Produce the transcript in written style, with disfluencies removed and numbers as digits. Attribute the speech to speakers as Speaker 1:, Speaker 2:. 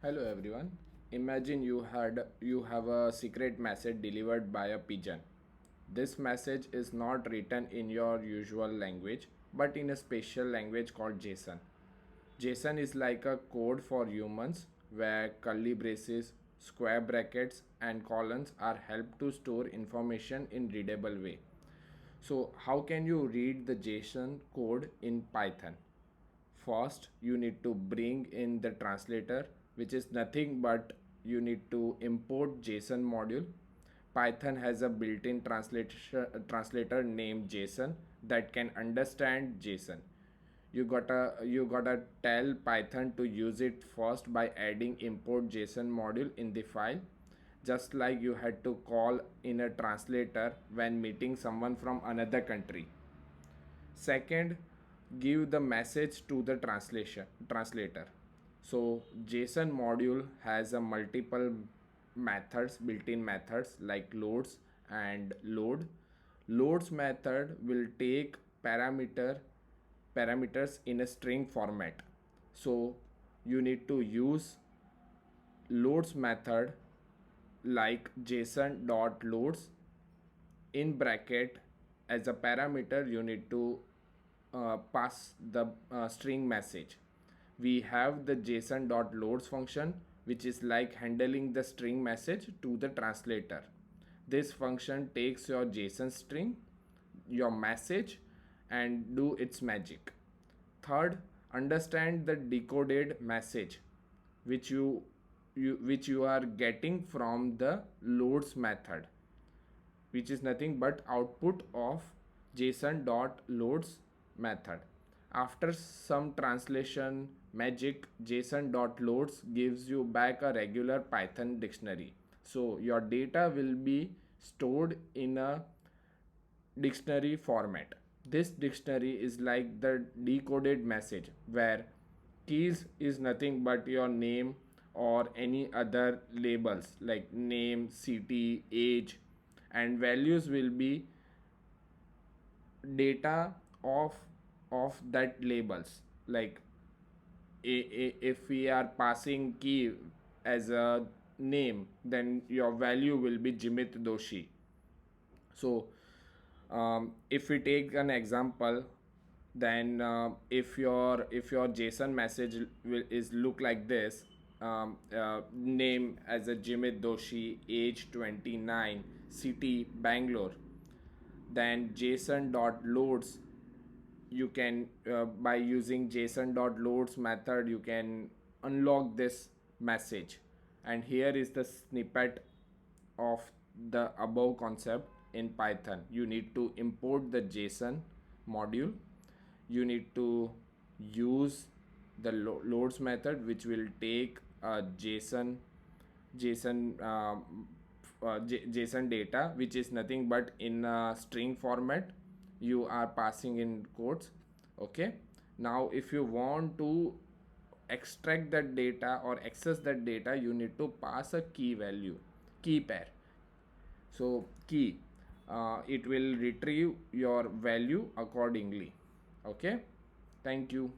Speaker 1: Hello everyone. Imagine you have a secret message delivered by a pigeon. This message is not written in your usual language but in a special language called JSON. JSON is like a code for humans where curly braces, square brackets and colons are helped to store information in readable way. So how can you read the JSON code in Python? First, you need to bring in the translator, which is nothing but you need to import JSON module. Python has a built-in translator named JSON that can understand JSON. You gotta tell Python to use it first by adding import JSON module in the file, just like you had to call in a translator when meeting someone from another country. Second, give the message to the translator. So JSON module has a multiple methods, built-in methods like loads and load. Loads method will take parameters in a string format. So you need to use loads method like json.loads in bracket. As a parameter you need to pass the string message. We have the json.loads function, which is like handling the string message to the translator. This function takes your JSON string, your message, and do its magic. Third, understand the decoded message which you are getting from the loads method, which is nothing but output of json.loads method. After some translation magic, json.loads gives you back a regular Python dictionary. So your data will be stored in a dictionary format. This dictionary is like the decoded message where keys is nothing but your name or any other labels like name, city, age, and values will be data of that labels. Like if we are passing key as a name, then your value will be Jimit Doshi. So if we take an example, then if your JSON message is look like this, name as a Jimit Doshi, age 29, city Bangalore, then json.loads, you can by using json.loads method you can unlock this message. And here is the snippet of the above concept. In Python you need to import the JSON module, you need to use the loads method which will take a JSON data, which is nothing but in a string format you are passing in quotes. Okay, now if you want to extract that data or access that data, you need to pass a key value, key pair. So key, it will retrieve your value accordingly. Okay, thank you.